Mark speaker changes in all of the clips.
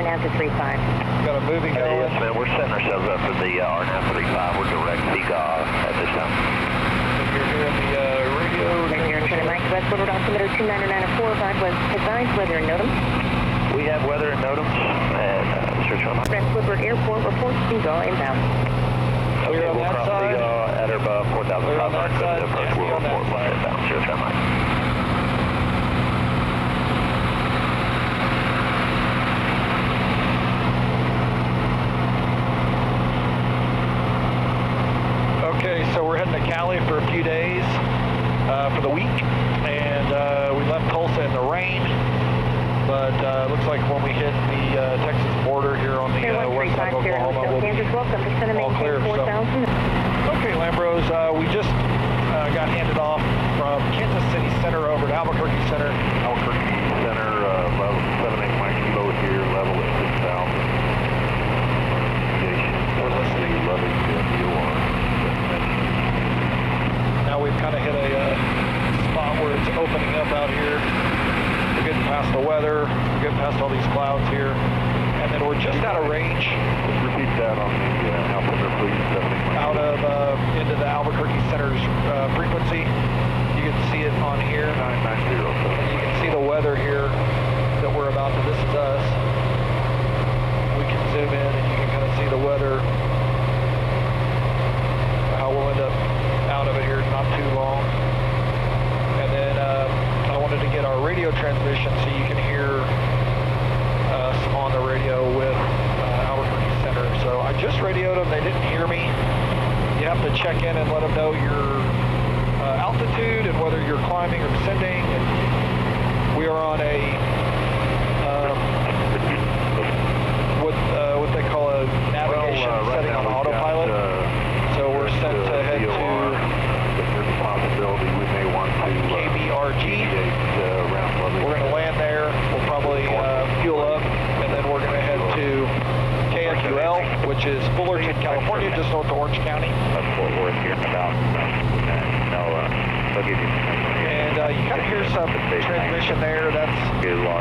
Speaker 1: RNAV to 35.
Speaker 2: Got a movie going.
Speaker 3: Yes, man. We're setting ourselves up for the RNAV 35. We're direct CGAW at this time.
Speaker 2: You're hearing the radio.
Speaker 1: Center Mike, West Woodward altimeter 29904, advise weather and NOTAM.
Speaker 3: We have weather and NOTAMs and search on
Speaker 1: West Woodward Airport reports CGAW inbound.
Speaker 2: We're
Speaker 3: Okay,
Speaker 2: on
Speaker 3: we'll
Speaker 2: that
Speaker 3: cross
Speaker 2: side.
Speaker 3: CGAW at or above 4,500.
Speaker 2: We're on that side.
Speaker 3: Approach
Speaker 2: Yeah, we're on that
Speaker 3: report
Speaker 2: side.
Speaker 3: inbound. Search on Mike.
Speaker 2: Okay, so we're heading to Cali for a few days for the week, and we left Tulsa in the rain, but looks like when we hit the Texas border here on the west side of Oklahoma, we'll be
Speaker 1: welcome to Center
Speaker 2: all clear.
Speaker 1: Maintain 4,000.
Speaker 2: Okay, Lambros, we just got handed off from Kansas City Center over to Albuquerque Center.
Speaker 3: Albuquerque Center, level 78 Mike Kilo here, level at 6,000.
Speaker 2: We're listening.
Speaker 3: Loving DOR.
Speaker 2: Now we've kind of hit a spot where it's opening up out here. We're getting past the weather, we're getting past all these clouds here, and then we're just out of range.
Speaker 3: Repeat that on the altimeter, please.
Speaker 2: Out of into the Albuquerque Center's frequency. You can see it on here.
Speaker 3: 990.
Speaker 2: You can see the weather here that we're about to. This is us. We can zoom in and you can kind of see the weather. How we'll end up out of it here not too long. And then I wanted to get our radio transmission so you can hear us on the radio with Albuquerque Center. So I just radioed them. They didn't hear me. You have to check in and let them know your altitude and whether you're climbing or descending. And we are on a what they call a navigation setting on autopilot. So we're set to head to
Speaker 3: there's a possibility we may want to
Speaker 2: KBRG. We're going to land there. We'll probably fuel up, and then we're going to head to KFUL, which is Fullerton, California, just north of Orange County.
Speaker 3: That's Fort Worth here about. They'll give you
Speaker 2: and you kind of hear some transmission there. That's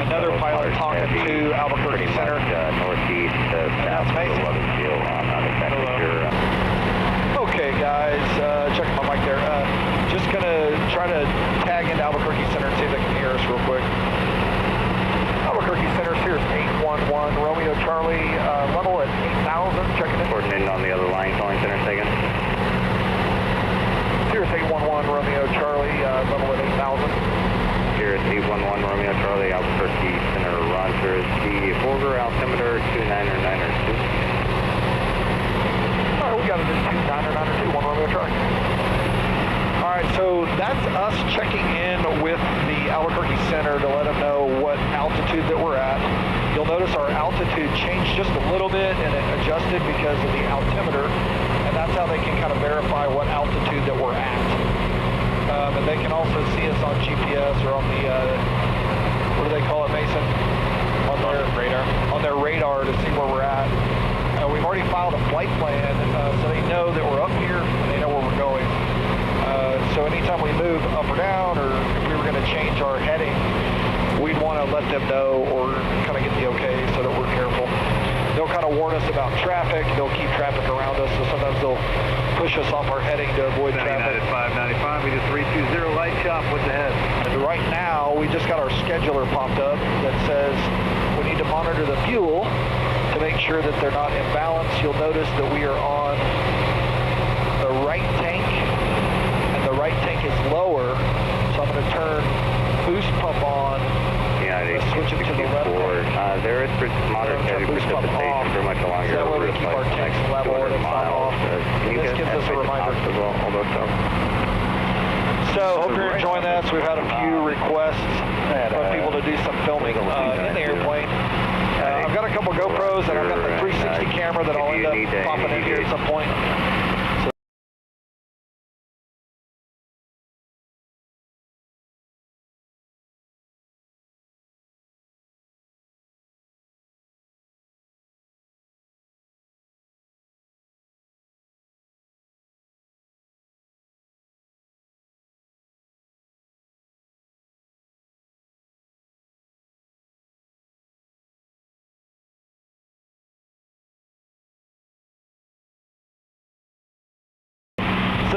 Speaker 2: another pilot talking to Albuquerque Center.
Speaker 3: Northeast,
Speaker 2: that's amazing.
Speaker 3: I'm not exactly sure.
Speaker 2: Okay, guys, checking my mic there. Just going to try to tag into Albuquerque Center and see if they can hear us real quick. Albuquerque Center, Cirrus 811, Romeo Charlie, level at 8,000, checking in.
Speaker 3: Coordinating on the other line, calling center second.
Speaker 2: Cirrus 811, Romeo Charlie, level at 8,000.
Speaker 3: Cirrus 811, Romeo Charlie, Albuquerque Center, Roger. The border altimeter 29902.
Speaker 2: All right, we got it at 29902, 1 Romeo Charlie. All right, so that's us checking in with the Albuquerque Center to let them know what altitude that we're at. You'll notice our altitude changed just a little bit and it adjusted because of the altimeter, and that's how they can kind of verify what altitude that we're at. And they can also see us on GPS or on the, what do they call it, Mason? On their radar. On their radar to see where we're at. We've already filed a flight plan, so they know that we're up here and they know where we're going. So anytime we move up or down, or if we were going to change our heading, we'd want to let them know or kind of get the okay so that we're careful. They'll kind of warn us about traffic. They'll keep traffic around us, so sometimes they'll push us off our heading to avoid traffic.
Speaker 3: 595, we do 320 light shop, what's ahead?
Speaker 2: And right now, we just got our scheduler popped up that says we need to monitor the fuel to make sure that they're not in balance. You'll notice that we are on the right tank, and the right tank is lower, so I'm going to turn boost pump on.
Speaker 3: Yeah,
Speaker 2: Let's switch it to the left.
Speaker 3: There is moderate heavy precipitation pretty much along your
Speaker 2: route. So that way we keep our tanks level and it's not off. This gives us a reminder. So hope you're enjoying this. We've had a few requests from people to do some filming in the airplane. I've got a couple GoPros and I've got the 360 camera that I'll end up popping in here at some point.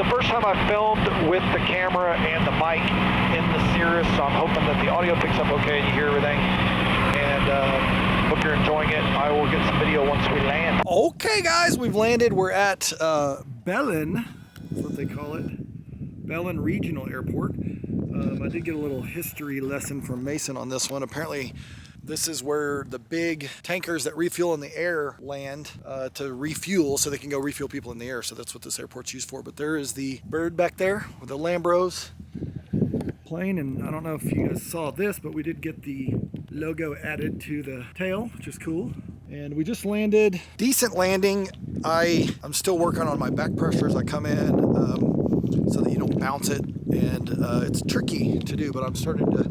Speaker 2: the first time I filmed with the camera and the mic in the Cirrus, so I'm hoping that the audio picks up okay and you hear everything. And hope you're enjoying it. I will get some video once we land. Okay, guys, we've landed. We're at Belen, that's what they call it. Belen Regional Airport. I did get a little history lesson from Mason on this one. Apparently, this is where the big tankers that refuel in the air land to refuel so they can go refuel people in the air. So that's what this airport's used for. But there is the bird back there with the Lambros plane. And I don't know if you guys saw this, but we did get the logo added to the tail, which is cool. And we just landed. Decent landing. I'm still working on my back pressure as I come in so that you don't bounce it. And it's tricky to do, but I'm starting to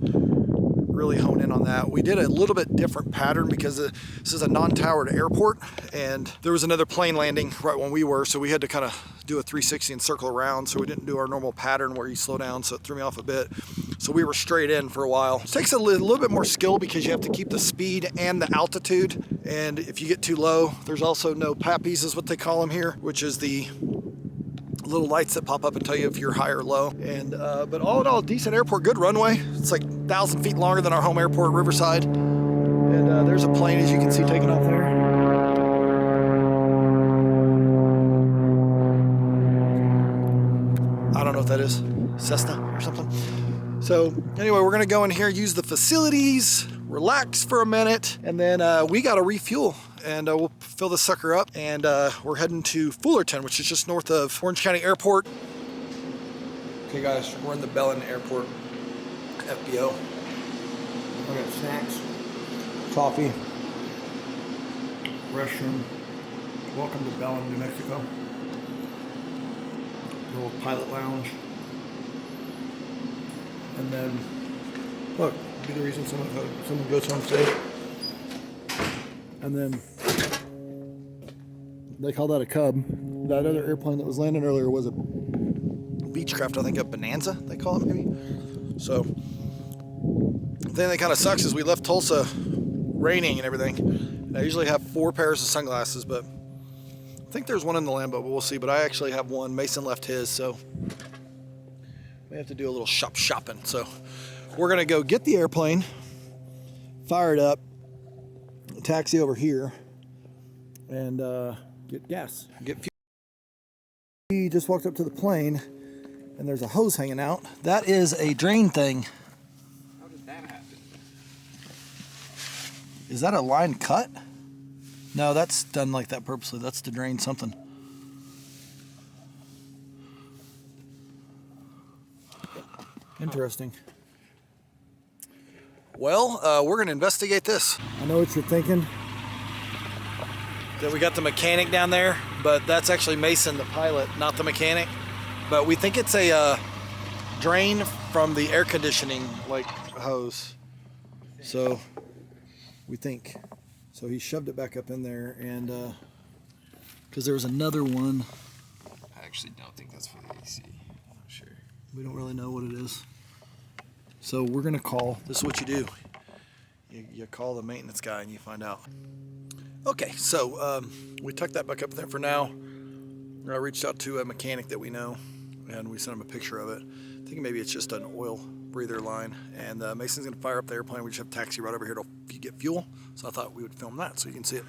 Speaker 2: really hone in on that. We did a little bit different pattern because this is a non-towered airport and there was another plane landing right when we were, so we had to kind of do a 360 and circle around, so we didn't do our normal pattern where you slow down, so it threw me off a bit. So we were straight in for a while. It takes a little bit more skill because you have to keep the speed and the altitude, and if you get too low, there's also no PAPIs is what they call them here, which is the little lights that pop up and tell you if you're high or low. And but all in all, decent airport, good runway. It's like 1,000 feet longer than our home airport, Riverside. And there's a plane, as you can see, taking off there. I don't know what that is, Cessna or something. So anyway, we're gonna go in here, use the facilities, relax for a minute, and then we gotta refuel. And we'll fill this sucker up, and we're heading to Fullerton, which is just north of Orange County Airport. Okay guys, we're in the Belen Airport, FBO. We got snacks, coffee, restroom. Welcome to Belen, New Mexico. Little pilot lounge. And then, look, be the reason someone goes home safe. And then they call that a Cub. That other airplane that was landing earlier was a Beechcraft, I think a Bonanza, they call it maybe. So the thing that kind of sucks is we left Tulsa raining and everything. And I usually have 4 pairs of sunglasses, but I think there's one in the Lambo, but we'll see. But I actually have one. Mason left his, so we have to do a little shopping. So we're gonna go get the airplane, fire it up, taxi over here, and get gas, get fuel. We just walked up to the plane and there's a hose hanging out. That is a drain thing.
Speaker 3: How did that happen?
Speaker 2: Is that a line cut? No, that's done like that purposely. That's to drain something. Interesting. Well, we're gonna investigate this. I know what you're thinking, that we got the mechanic down there, but that's actually Mason, the pilot, not the mechanic. But we think it's a drain from the air conditioning, like hose. So we think. So he shoved it back up in there, and because there was another one.
Speaker 4: I actually don't think that's for the AC. I'm not sure.
Speaker 2: We don't really know what it is. So we're gonna call, this is what you do. You call the maintenance guy and you find out. Okay, so we tucked that back up there for now. I reached out to a mechanic that we know and we sent him a picture of it. I think maybe it's just an oil breather line. And Mason's gonna fire up the airplane. We just have a taxi right over here to get fuel. So I thought we would film that so you can see it.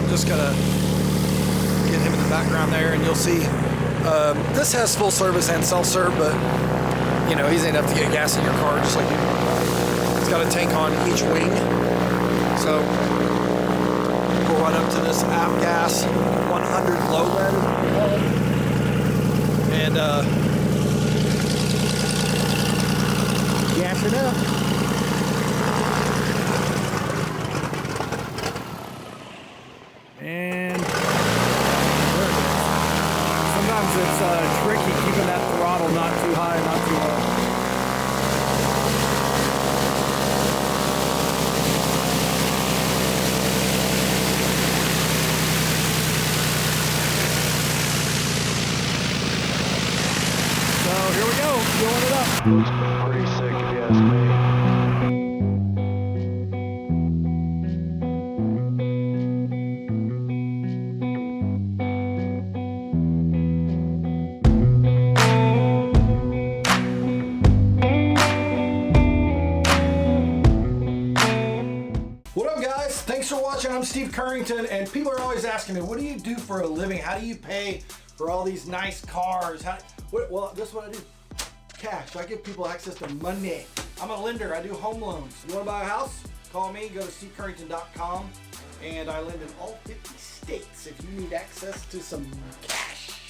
Speaker 2: Just gonna get him in the background there, and you'll see this has full service and self-serve, but you know, easy enough to get gas in your car, just like you. It's got a tank on each wing, so we'll run up to this Avgas 100 low end, and gas it up. And sometimes it's tricky keeping that throttle not too high, not too low. Looks pretty sick if you ask me.
Speaker 5: What up, guys? Thanks for watching. I'm Steve Currington, and people are always asking me, what do you do for a living? How do you pay for all these nice cars? Well, this is what I do. Cash. I give people access to money. I'm a lender. I do home loans. You want to buy a house? Call me. Go to stevecurrington.com, and I lend in all 50 states if you need access to some cash.